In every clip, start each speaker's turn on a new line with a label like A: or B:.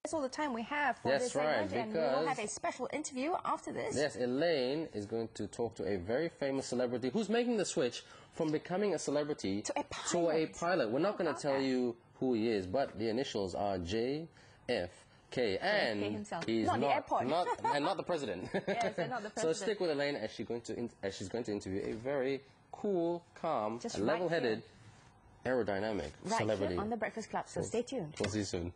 A: That's all the time we have for this segment, and we will have a special interview after this.
B: Yes, Elaine is going to talk to a very famous celebrity who's making the switch from becoming a celebrity
A: to a pilot.
B: We're not going to tell you who he is, but the initials are JFK, and he's
A: not the airport.
B: not the president.
A: Yes, and not the president.
B: So stick with Elaine as she's going to interview a very cool, calm, level-headed, aerodynamic celebrity.
A: Here on the Breakfast Club. So stay tuned.
B: We'll see you soon.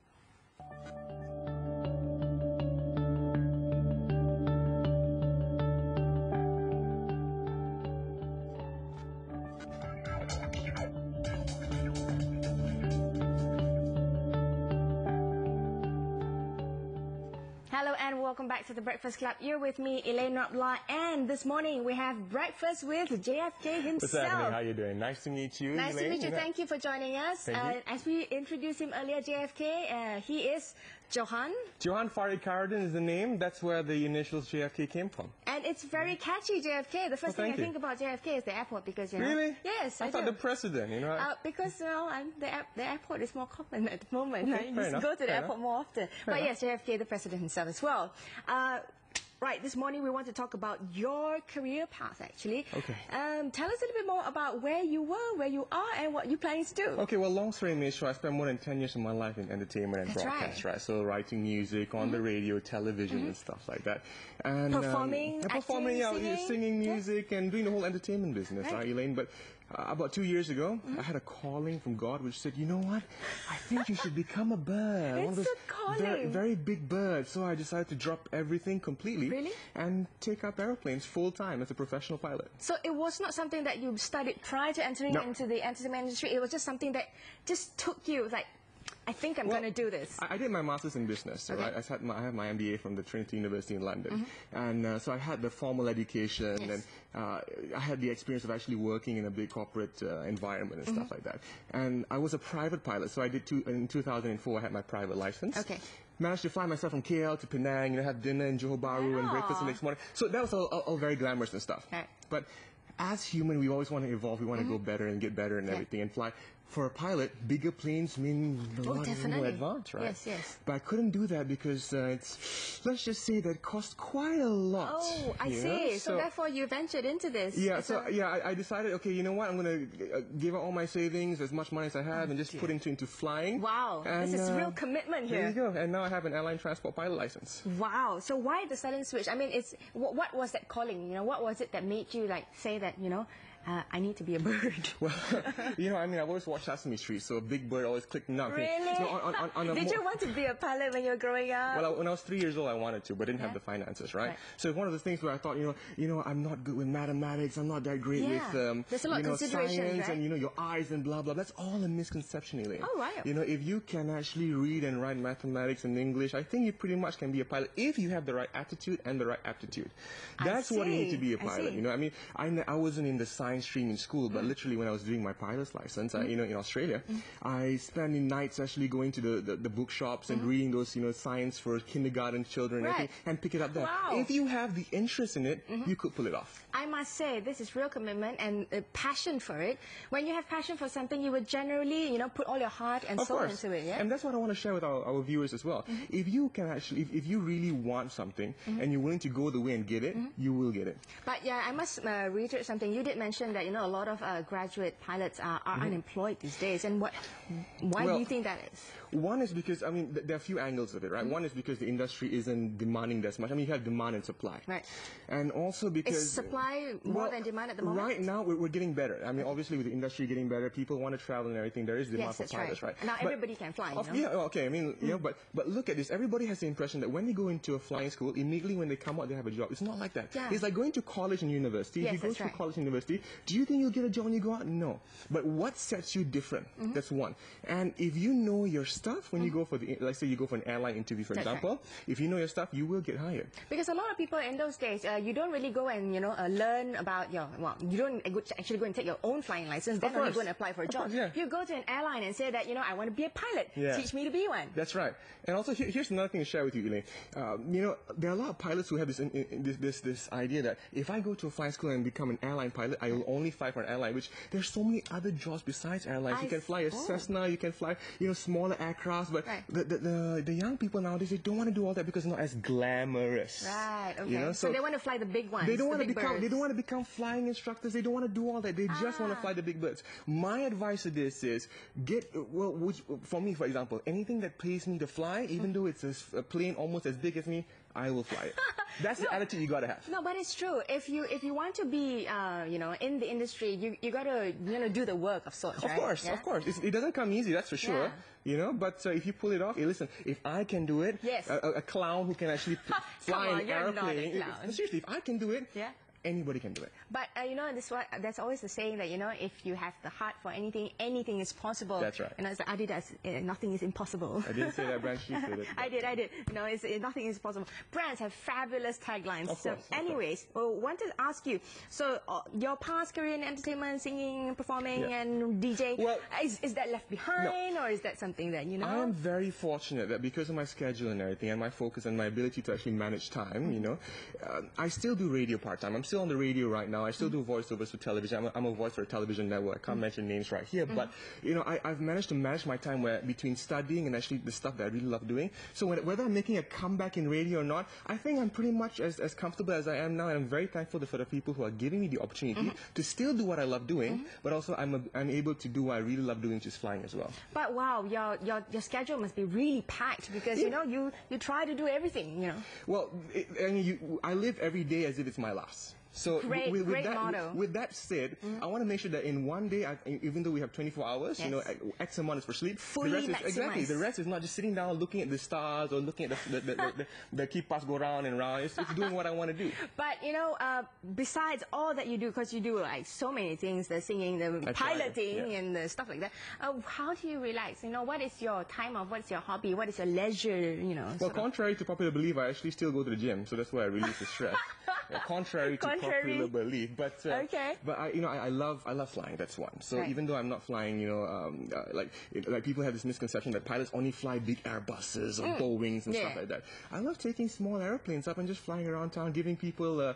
A: Hello and welcome back to the Breakfast Club. You're with me, Elaine Rabla, and this morning we have breakfast with JFK himself.
C: What's happening? How are you doing? Nice to meet you,
A: Nice
C: Elaine.
A: to meet you. Thank you for joining us. As we introduced him earlier, JFK, he is Johan.
C: Johan Farid Khairuddin is the name. That's where the initials JFK came from.
A: And it's very catchy, JFK. The first thing I think about JFK is the airport because, you know...
C: Really?
A: Yes,
C: I thought the president, you know.
A: Because, you know, the airport is more common at the moment.
C: Okay,
A: You just go to the airport more often. But yes, JFK, the president himself as well. Right, this morning we want to talk about your career path, actually.
C: Okay.
A: Tell us a little bit more about where you were, where you are, and what you're planning to do.
C: Okay, well, long story made short, I spent more than 10 years of my life in entertainment and broadcast, right? So writing music on the radio, television, and stuff like that. And
A: performing,
C: singing music, and doing the whole entertainment business, right, Elaine? But about 2 years ago, I had a calling from God which said, you know what, I think you should become a bird.
A: It's a calling.
C: Very big bird. So I decided to drop everything completely and take up airplanes full-time as a professional pilot.
A: So it was not something that you studied prior to entering into the entertainment industry. It was just something that just took you, like, I think I'm going to do this.
C: I did my master's in business, right? I have my MBA from the Trinity University in London. And so I had the formal education, and I had the experience of actually working in a big corporate environment and stuff like that. And I was a private pilot, so I did in 2004, I had my private license. Managed to fly myself from KL to Penang, you know, have dinner in Johor Bahru and breakfast the next morning. So that was all very glamorous and stuff. But as human, we always want to evolve. We want to go better and get better and everything and fly. For a pilot, bigger planes mean a lot more advanced, right?
A: Yes.
C: But I couldn't do that because it's, let's just say that cost quite a lot.
A: Oh, I see. So therefore you ventured into this.
C: Yeah, I decided, okay, you know what, I'm going to give out all my savings, as much money as I have, and just put into flying.
A: Wow, and, this is real commitment here.
C: There you go. And now I have an airline transport pilot license.
A: Wow. So why the sudden switch? I mean, what was that calling? You know, what was it that made you like say that, you know, I need to be a bird?
C: Well, you know, I mean, I've always watched Sesame Street, so a big bird always clicked me out.
A: Really?
C: So
A: Did you want to be a pilot when you were growing up?
C: Well, when I was 3 years old, I wanted to, but didn't have the finances, right? So it's one of the things where I thought, you know, I'm not good with mathematics. I'm not that great with,
A: there's a lot of
C: science and, you know, your eyes and blah, blah. That's all a misconception, Elaine.
A: Oh, right.
C: You know, if you can actually read and write mathematics and English, I think you pretty much can be a pilot if you have the right attitude and the right aptitude. That's what you need to be a pilot. You know, I mean, I wasn't in the science stream in school, but literally when I was doing my pilot's license, you know, in Australia, I spent nights actually going to the bookshops and reading those, you know, science for kindergarten children and pick it up there.
A: Wow.
C: If you have the interest in it, you could pull it off.
A: I must say, this is real commitment and passion for it. When you have passion for something, you would generally, you know, put all your heart and soul into it. Yeah?
C: And that's what I want to share with our viewers as well. If you can actually, if you really want something and you're willing to go the way and get it, you will get it.
A: But yeah, I must reiterate something. You did mention that, you know, a lot of graduate pilots are unemployed these days. And why do you think that is?
C: One is because, I mean, there are a few angles of it, right? One is because the industry isn't demanding that much. I mean, you have demand and supply.
A: Right.
C: And also because...
A: Is supply more than demand at the moment?
C: Right now, we're getting better. I mean, obviously, with the industry getting better, people want to travel and everything. There is demand for pilots, right?
A: Now everybody can fly, you know?
C: Yeah, okay. I mean, you know, but look at this. Everybody has the impression that when they go into a flying school, immediately when they come out, they have a job. It's not like that. It's like going to college and university. If you go to college and university, do you think you'll get a job when you go out? No. But what sets you different? That's one. And if you know your stuff when you go for let's say you go for an airline interview, for example, if you know your stuff, you will get hired.
A: Because a lot of people in those days, you don't really go and, you know, learn about your, you don't actually go and take your own flying license, then only go and apply for a job. You go to an airline and say that, you know, I want to be a pilot. Teach me to be one.
C: That's right. And also, here's another thing to share with you, Elaine. You know, there are a lot of pilots who have this idea that if I go to a flying school and become an airline pilot, I you'll only fly for an airline, which there's so many other jobs besides airlines. You can fly a Cessna, you can fly, smaller aircrafts, but the young people nowadays, they don't want to do all that because it's not as glamorous.
A: Right, okay. So they want to fly the big ones,
C: they don't want to become flying instructors. They don't want to do all that. They just want to fly the big birds. My advice to this is for me, for example, anything that pays me to fly, even though it's a plane almost as big as me, I will fly it. That's the attitude you gotta have.
A: No, but it's true. If you want to be, in the industry, you gotta, do the work of sorts, right?
C: Of course. It doesn't come easy, that's for sure. But if you pull it off, listen, if I can do it, a clown who can actually fly an airplane, seriously, if I can do it, anybody can do it.
A: But that's always the saying that if you have the heart for anything, anything is possible.
C: That's right.
A: It's like Adidas, nothing is impossible.
C: I didn't say that, Brand. She said it.
A: I did. Nothing is possible. Brands have fabulous taglines.
C: Of course.
A: Anyways, wanted to ask you. So your past career in entertainment, singing, performing, and DJ, is that left behind, or is that something that
C: I am very fortunate that because of my schedule and everything, and my focus and my ability to actually manage time, I still do radio part-time. I'm still on the radio right now. I still do voiceovers for television. I'm a voice for a television network. I can't mention names right here, but I've managed to manage my time between studying and actually the stuff that I really love doing. So whether I'm making a comeback in radio or not, I think I'm pretty much as comfortable as I am now, and I'm very thankful for the people who are giving me the opportunity to still do what I love doing, but also I'm able to do what I really love doing, which is flying as well.
A: But wow, your schedule must be really packed because you try to do everything.
C: Well, I live every day as if it's my last. So with that said, I want to make sure that in one day, even though we have 24 hours, X amount is for sleep. The rest is not just sitting down looking at the stars or looking at the kipas go round and round. It's doing what I want to do.
A: But besides all that you do, because you do like so many things, the singing, the piloting, and the stuff like that. How do you relax? What is your time off? What's your hobby? What is your leisure?
C: Well, contrary to popular belief, I actually still go to the gym, so that's why I release the stress. Contrary to popular belief, but I love flying. That's one. So even though I'm not flying, like people have this misconception that pilots only fly big Airbuses or Boeings and stuff like that. I love taking small airplanes up and just flying around town, giving people a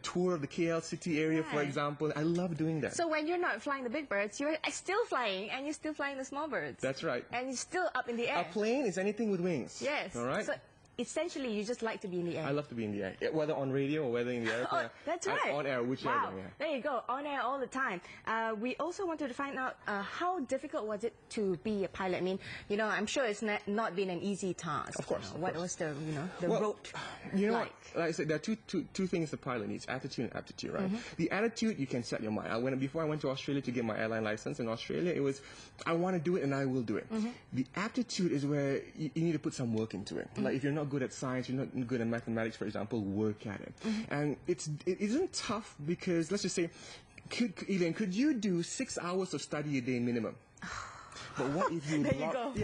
C: tour of the KL city area, for example. I love doing that.
A: So when you're not flying the big birds, you're still flying, and you're still flying the small birds.
C: That's right.
A: And you're still up in the air.
C: A plane is anything with wings.
A: Yes.
C: All right.
A: So essentially, you just like to be in the air.
C: I love to be in the air, whether on radio or whether in the airplane.
A: That's right.
C: On air, whichever.
A: Wow. There you go, on air all the time. We also wanted to find out how difficult was it to be a pilot. I mean, I'm sure it's not been an easy task.
C: Of course.
A: What was the road like?
C: Like I said, there are two things the pilot needs: attitude and aptitude, right? The attitude, you can set your mind. Before I went to Australia to get my airline license in Australia, it was, I want to do it and I will do it. The aptitude is where you need to put some work into it. Like if you're not good at science, you're not good at mathematics, for example, work at it. And it isn't tough because, let's just say, could you do 6 hours of study a day minimum? But what if you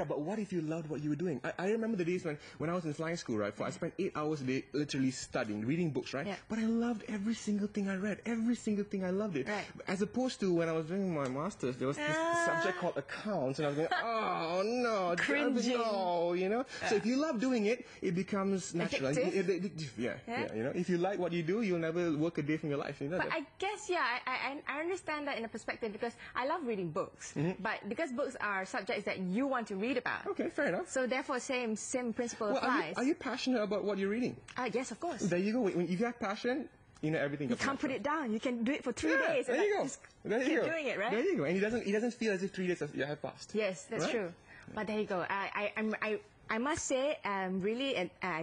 C: but what if you loved what you were doing? I remember the days when I was in flying school, right? I spent 8 hours a day literally studying, reading books, right? But I loved every single thing I read. Every single thing I loved it. As opposed to when I was doing my master's, there was this subject called accounts, and I was going, oh no,
A: cringing.
C: No, So if you love doing it, it becomes natural.
A: Addictive.
C: If you like what you do, you'll never work a day from your life.
A: But I guess, I understand that in a perspective because I love reading books. But because books are subjects that you want to read about.
C: Okay, fair enough.
A: So therefore, same principle applies.
C: Are you passionate about what you're reading?
A: Yes, of course.
C: There you go. When you have passion, everything.
A: You can't put it down. You can do it for 3 days.
C: There you go.
A: Just keep doing it, right?
C: There you go. And he doesn't feel as if 3 days have passed.
A: Yes, that's true. But there you go. I must say, I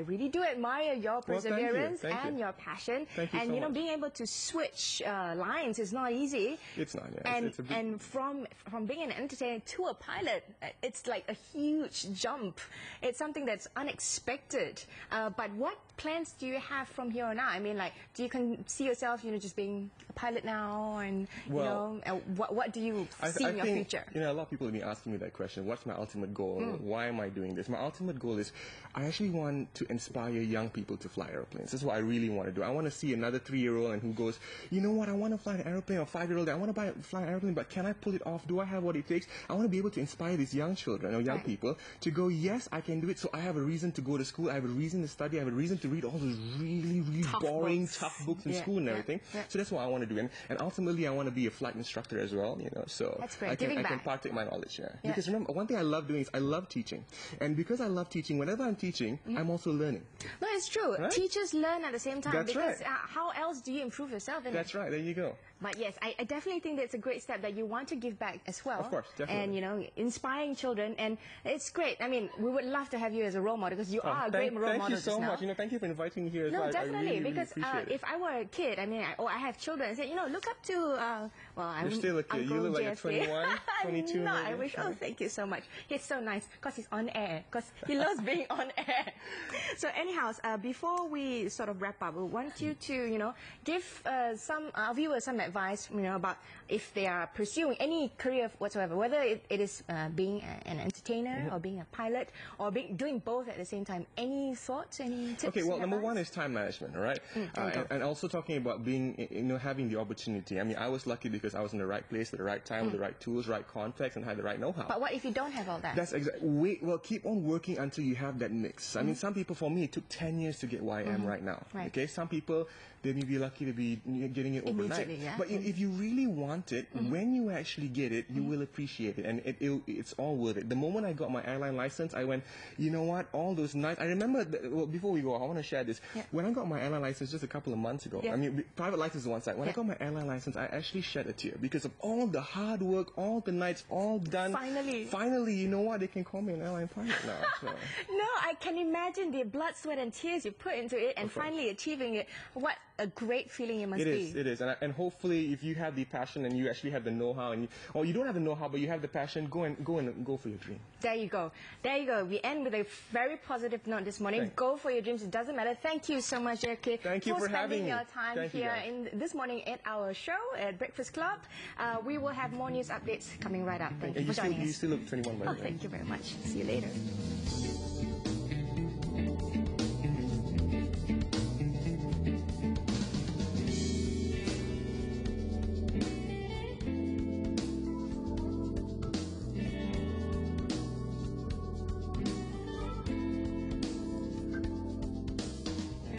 A: really do admire your perseverance and your passion.
C: Thank you
A: and
C: so much.
A: being able to switch lines is not easy.
C: It's not.
A: And from being an entertainer to a pilot, it's like a huge jump. It's something that's unexpected. But what plans do you have from here on out? I mean, do you see yourself, just being a pilot now, and what do you see in your future?
C: A lot of people have been asking me that question. What's my ultimate goal? Why am I doing this? My ultimate goal is I actually want to inspire young people to fly airplanes. That's what I really want to do. I want to see another 3-year-old and who goes, you know what, I want to fly an airplane, or 5-year-old, I want to fly an airplane, but can I pull it off? Do I have what it takes? I want to be able to inspire these young children or young people to go, yes, I can do it. So I have a reason to go to school. I have a reason to study. I have a reason to read all those really, really boring, tough books in school and everything. So that's what I want to do. And ultimately, I want to be a flight instructor as well, you know, so I can partake my knowledge. Because remember, one thing I love doing is I love teaching. And because I love teaching, whenever I'm teaching, I'm also learning.
A: No, it's true.
C: Right?
A: Teachers learn at the same time.
C: That's
A: because how else do you improve yourself?
C: That's right. There you go.
A: But yes, I definitely think that's a great step that you want to give back as well.
C: Of course, definitely.
A: And, you know, inspiring children. And it's great. I mean, we would love to have you as a role model because you are a great role model.
C: Thank you so much. You know, thank you for inviting me here as well.
A: No, definitely.
C: I really,
A: because if I were a kid, I mean, I have children, I say, you know, look up to,
C: You're still a kid. You look like a 21, 22.
A: No, I wish. Oh, thank you so much. He's so nice because he's on air. Because he loves being on air. So anyhow, before we sort of wrap up, we want you to, you know, give some our viewers some advice, you know, about if they are pursuing any career whatsoever, whether it is being an entertainer or being a pilot or doing both at the same time. Any thoughts? Any tips?
C: Okay, well, number one is time management, all right? And also talking about being, you know, having the opportunity. I mean, I was lucky because I was in the right place at the right time with the right tools, right contacts, and had the right know-how.
A: But what if you don't have all that?
C: That's exactly. Well, keep on working until you have that mix. I mean, some people, for me, it took 10 years to get where I am right now. Okay, some people, they may be lucky to be getting it overnight. But if you really want it, when you actually get it, you will appreciate it, and it's all worth it. The moment I got my airline license, I went, you know what, all those nights, I remember, well, before we go, I want to share this. When I got my airline license just a couple of months ago, I mean, private license is one side. When I got my airline license, I actually shed a tear because of all the hard work, all the nights, all done. Finally, you know what, they can call me an airline pilot now. So.
A: No, I can imagine the blood, sweat, and tears you put into it, and finally achieving it. What a great feeling it must be.
C: It is. And hopefully, if you have the passion and you actually have the know-how, or you don't have the know-how, but you have the passion, go for your dream.
A: There you go. There you go. We end with a very positive note this morning. Go for your dreams. It doesn't matter. Thank you so much, JFK.
C: Thank you for having me.
A: Your time here in this morning at our show at Breakfast Club. We will have more news updates coming right up. Thank you for joining us.
C: You still look 21, by the way.
A: Thank you very much. See you later.